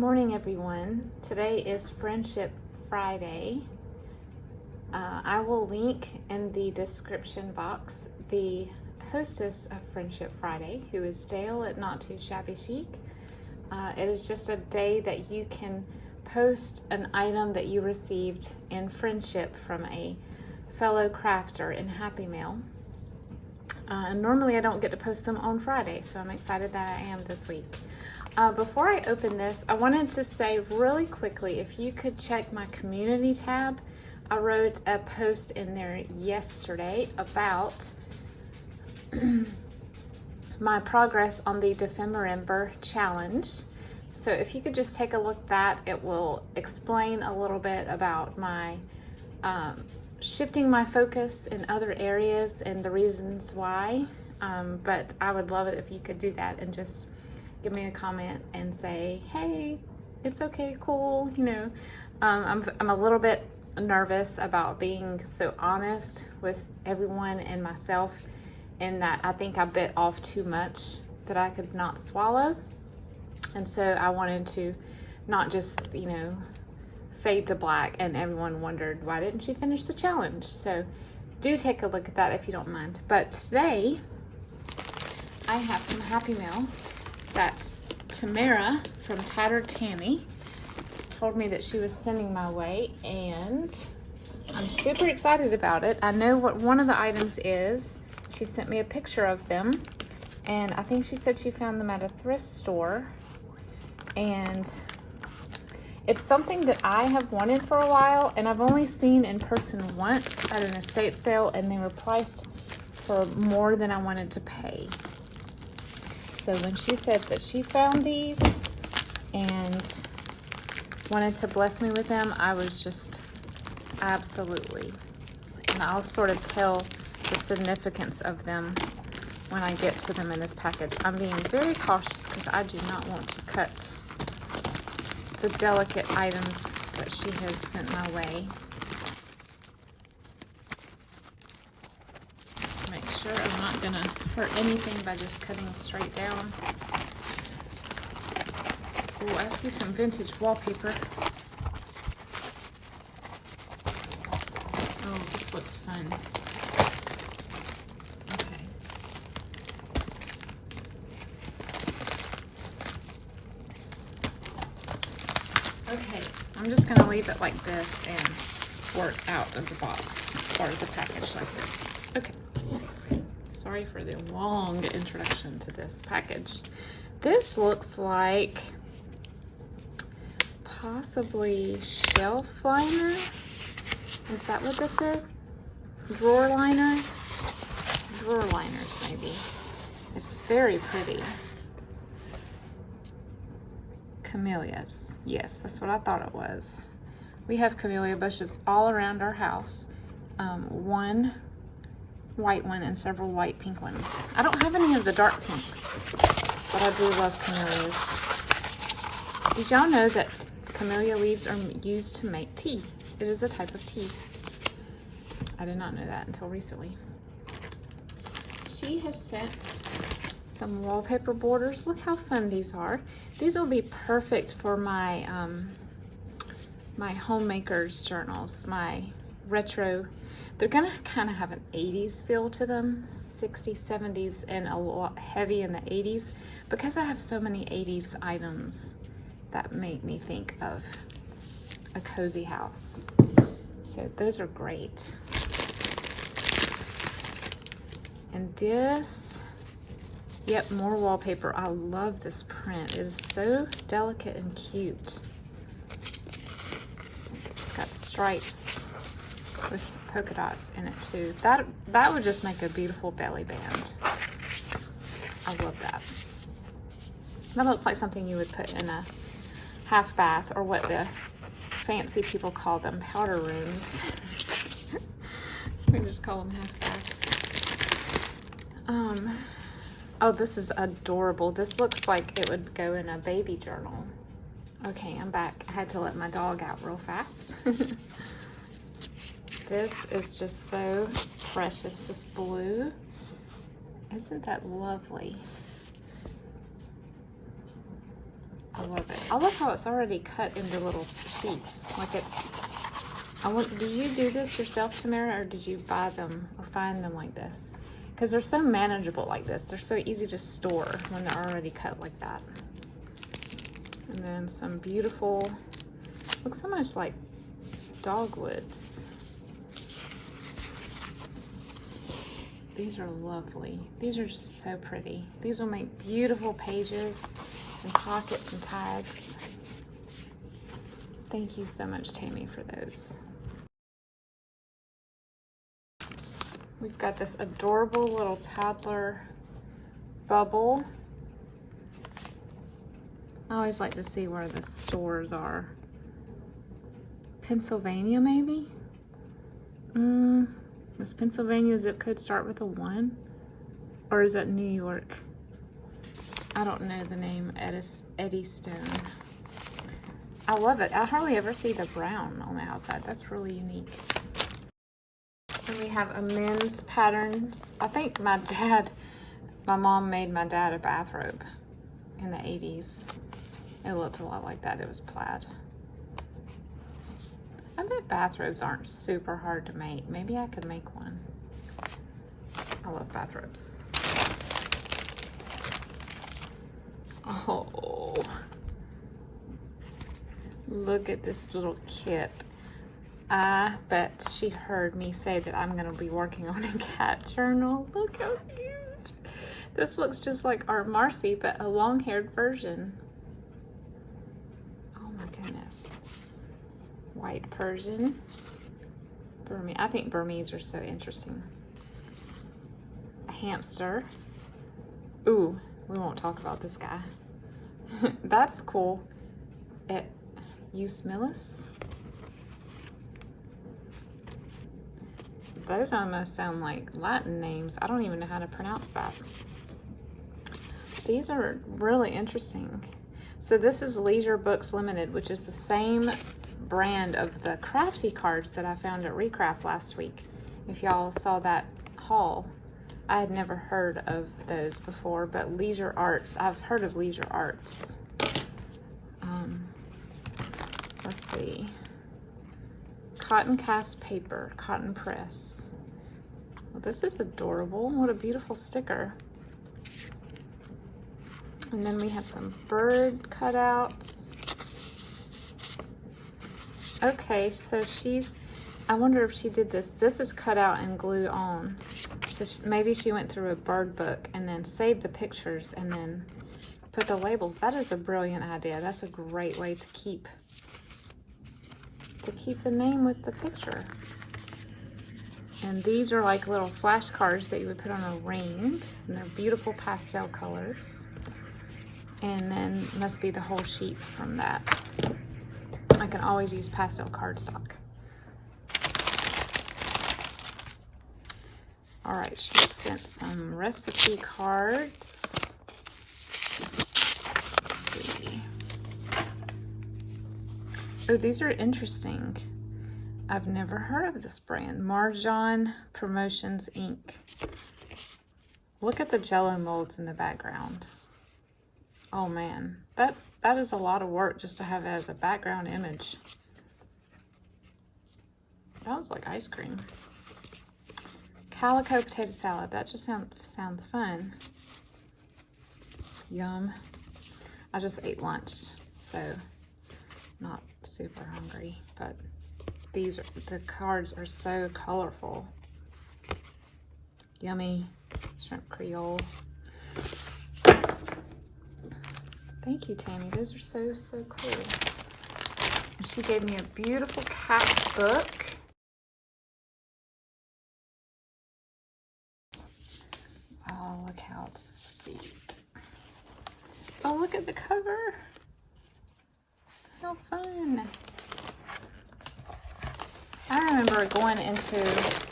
morning, everyone. Today is Friendship Friday. I will link in the description box the hostess of Friendship Friday, who is Dale at Not Too Shabby Chic. It is just a day that you can post an item that you received in friendship from a fellow crafter in Happy Mail. And normally I don't get to post them on Friday, so I'm excited that I am this week. Before I open this, I wanted to say really quickly, if you could check my community tab. I wrote a post in there yesterday about my progress on the Defember challenge. So if you could just take a look at that, it will explain a little bit about my shifting my focus in other areas and the reasons why. But I would love it if you could do that and just give me a comment and say, hey, it's okay, cool. You know, I'm a little bit nervous about being so honest with everyone and myself, in that I think I bit off too much that I could not swallow. And so I wanted to not just, fade to black and everyone wondered, why didn't she finish the challenge? So do take a look at that if you don't mind. But today I have some Happy Mail that Tamara from Tattered Tammy told me that she was sending my way, and I'm super excited about it. I know what one of the items is. She sent me a picture of them, and I think she said she found them at a thrift store, and it's something that I have wanted for a while, and I've only seen in person once at an estate sale, and they were priced for more than I wanted to pay. So when she said that she found these and wanted to bless me with them, I was just absolutely. And I'll sort of tell the significance of them when I get to them in this package. I'm being very cautious because I do not want to cut the delicate items that she has sent my way. Make sure I'm not gonna hurt anything by just cutting straight down. Oh, I see some vintage wallpaper. Oh, this looks fun. Okay, I'm just gonna leave it like this and work out of the box or the package like this. Okay, sorry for the long introduction to this package. This looks like possibly shelf liner. Is that what this is? Drawer liners? Drawer liners, maybe. It's very pretty. Camellias. Yes, that's what I thought it was. We have camellia bushes all around our house. One white one and several white pink ones. I don't have any of the dark pinks, but I do love camellias. Did y'all know that camellia leaves are used to make tea? It is a type of tea. I did not know that until recently. She has sent some wallpaper borders. Look how fun these are. These will be perfect for my my homemaker's journals, my retro. They're gonna kind of have an 80s feel to them, 60s, 70s, and a lot heavy in the 80s, because I have so many 80s items that make me think of a cozy house. So those are great. And this, yep, more wallpaper. I love this print. It is so delicate and cute. It's got stripes with polka dots in it too. That would just make a beautiful belly band. I love that. That looks like something you would put in a half bath, or what the fancy people call them, powder rooms. We just call them half baths. Oh, this is adorable. This looks like it would go in a baby journal. Okay, I'm back. I had to let my dog out real fast. This is just so precious, this blue. Isn't that lovely? I love it. I love how it's already cut into little sheets. Like it's, did you do this yourself, Tamara, or did you buy them or find them like this? Because they're so manageable like this. They're so easy to store when they're already cut like that. And then some beautiful, looks almost like dogwoods. These are lovely. These are just so pretty. These will make beautiful pages and pockets and tags. Thank you so much, Tammy, for those. We've got this adorable little toddler bubble. I always like to see where the stores are. Pennsylvania, maybe? Does Pennsylvania zip code start with a 1? Or is that New York? I don't know the name. Eddie Stone. I love it. I hardly ever see the brown on the outside. That's really unique. And we have a men's patterns. I think my mom made my dad a bathrobe in the 80s. It looked a lot like that. It was plaid. I bet bathrobes aren't super hard to make. Maybe I could make one. I love bathrobes. Oh, look at this little kit. I bet she heard me say that I'm going to be working on a cat journal. Look how cute. This looks just like our Marcy, but a long-haired version. Oh my goodness. White Persian. Burmese. I think Burmese are so interesting. A hamster. Ooh, we won't talk about this guy. That's cool. Eusmilus. Those almost sound like Latin names. I don't even know how to pronounce that. These are really interesting. So this is Leisure Books Limited, which is the same brand of the crafty cards that I found at Recraft last week. If y'all saw that haul, I had never heard of those before, but Leisure Arts, I've heard of Leisure Arts. Let's see. Cotton cast paper, cotton press. Well, this is adorable. What a beautiful sticker. And then we have some bird cutouts. Okay, so I wonder if she did this. This is cut out and glued on. So maybe she went through a bird book and then saved the pictures and then put the labels. That is a brilliant idea. That's a great way to keep the name with the picture. And these are like little flashcards that you would put on a ring, and they're beautiful pastel colors. And then must be the whole sheets from that. I can always use pastel cardstock. All right, she sent some recipe cards. Let's see. Oh, these are interesting. I've never heard of this brand. Marjan Promotions Inc. Look at the Jello molds in the background. Oh man, that is a lot of work just to have it as a background image. That was like ice cream. Calico potato salad. That just sounds fun. Yum. I just ate lunch, so not super hungry, but the cards are so colorful. Yummy. Shrimp Creole. Thank you, Tammy. Those are so cool. And she gave me a beautiful cat book. Oh, look how sweet. Oh, look at the cover. How fun. I remember going into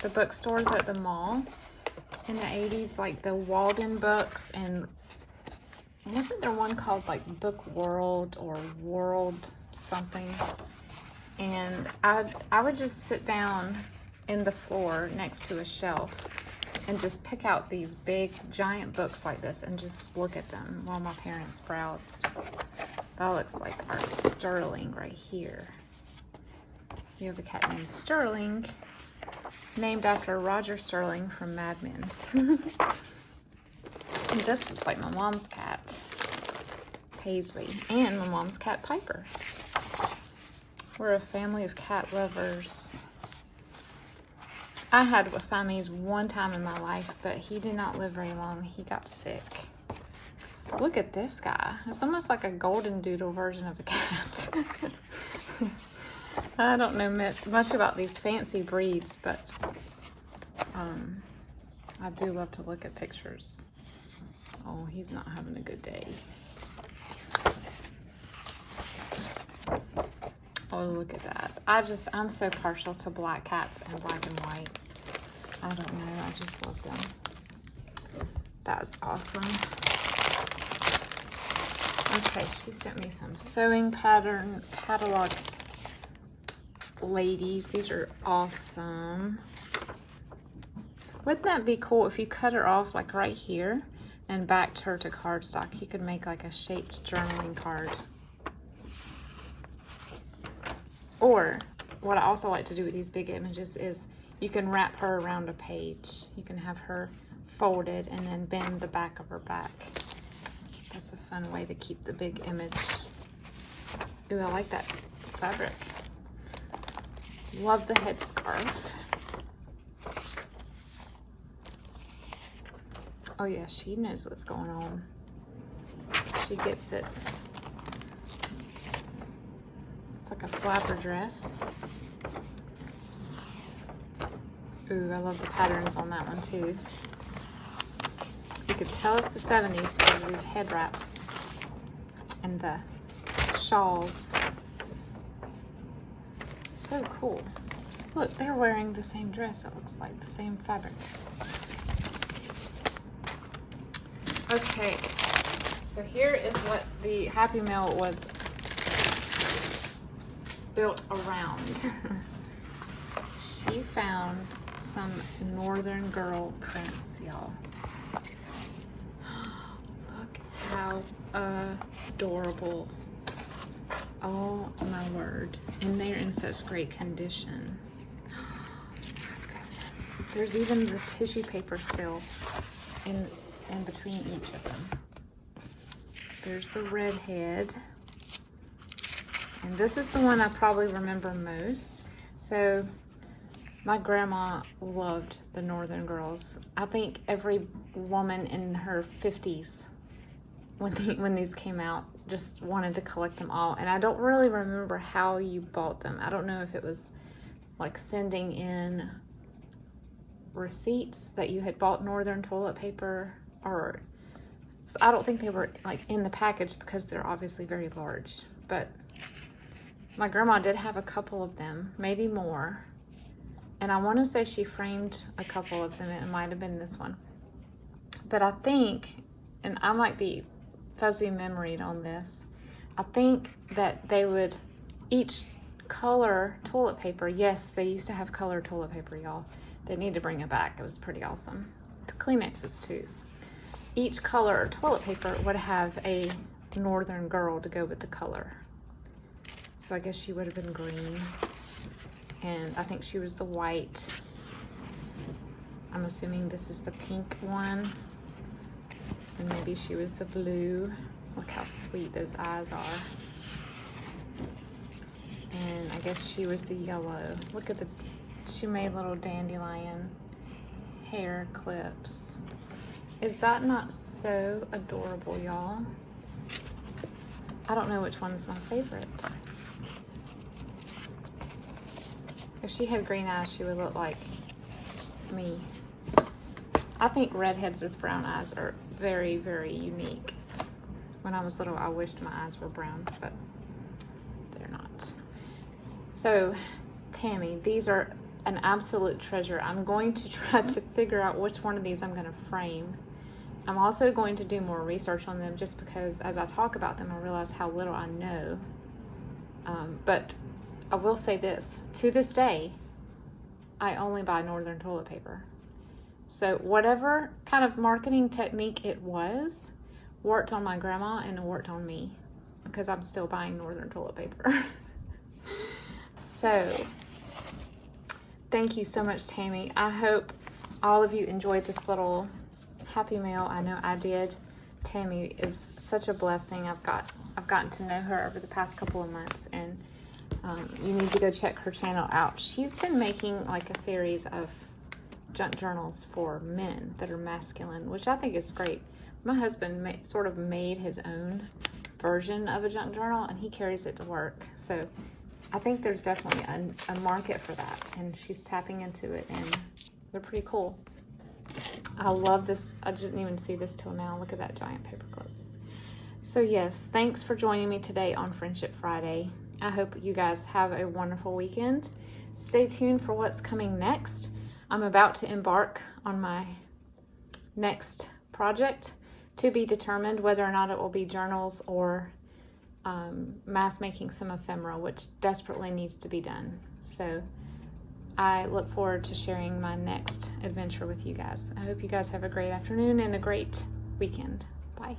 the bookstores at the mall in the 80s, like the Walden books, and wasn't there one called like Book World or World something? And I would just sit down in the floor next to a shelf and just pick out these big giant books like this and just look at them while my parents browsed. That looks like our Sterling right here. We have a cat named Sterling, named after Roger Sterling from Mad Men. And this is like my mom's cat, Paisley, and my mom's cat, Piper. We're a family of cat lovers. I had a Siamese one time in my life, but he did not live very long. He got sick. Look at this guy. It's almost like a golden doodle version of a cat. I don't know much about these fancy breeds, but I do love to look at pictures. Oh, he's not having a good day. Oh, look at that. I'm so partial to black cats and black and white. I don't know, I just love them. That's awesome. Okay, she sent me some sewing pattern catalog ladies. These are awesome. Wouldn't that be cool if you cut her off like right here and backed her to cardstock? You could make like a shaped journaling card. Or what I also like to do with these big images is you can wrap her around a page. You can have her folded and then bend the back of her back. That's a fun way to keep the big image. Ooh, I like that fabric. Love the headscarf. Oh yeah, she knows what's going on. She gets it. It's like a flapper dress. Ooh, I love the patterns on that one too. You could tell it's the 70s because of these head wraps and the shawls. So cool. Look, they're wearing the same dress. It looks like the same fabric. Okay, so here is what the Happy Mail was built around. She found some Northern Girl prints, y'all. Look how adorable. Oh my word. And they're in such great condition. Oh my goodness. There's even the tissue paper still in between each of them. There's the redhead. And this is the one I probably remember most. So my grandma loved the Northern Girls. I think every woman in her 50s when these came out just wanted to collect them all. And I don't really remember how you bought them. I don't know if it was like sending in receipts that you had bought Northern toilet paper, or so I don't think they were like in the package because they're obviously very large. But my grandma did have a couple of them, maybe more. And I want to say she framed a couple of them. It might have been this one. But I think, and I might be fuzzy memoried on this, I think that they would each color toilet paper. Yes, they used to have color toilet paper, y'all. They need to bring it back. It was pretty awesome. The Kleenexes too. Each color toilet paper would have a Northern Girl to go with the color. So I guess she would have been green. And I think she was the white. I'm assuming this is the pink one. And maybe she was the blue. Look how sweet those eyes are. And I guess she was the yellow. Look at she made little dandelion hair clips. Is that not so adorable, y'all? I don't know which one is my favorite. If she had green eyes, she would look like me. I think redheads with brown eyes are very, very unique. When I was little, I wished my eyes were brown, but they're not. So, Tammy, these are an absolute treasure. I'm going to try to figure out which one of these I'm going to frame. I'm also going to do more research on them just because as I talk about them, I realize how little I know. But I will say this, to this day, I only buy Northern toilet paper. So whatever kind of marketing technique it was, worked on my grandma and it worked on me. because I'm still buying Northern toilet paper. So, thank you so much, Tammy. I hope all of you enjoyed this little happy mail. I know I did. Tammy is such a blessing. I've gotten to know her over the past couple of months, and you need to go check her channel out. She's been making like a series of junk journals for men that are masculine, which I think is great. My husband sort of made his own version of a junk journal, and he carries it to work. So I think there's definitely a market for that, and she's tapping into it, and they're pretty cool. I love this. I didn't even see this till now. Look at that giant paperclip. So yes, thanks for joining me today on Friendship Friday. I hope you guys have a wonderful weekend. Stay tuned for what's coming next. I'm about to embark on my next project, to be determined whether or not it will be journals or mass making some ephemera, which desperately needs to be done. So I look forward to sharing my next adventure with you guys. I hope you guys have a great afternoon and a great weekend. Bye.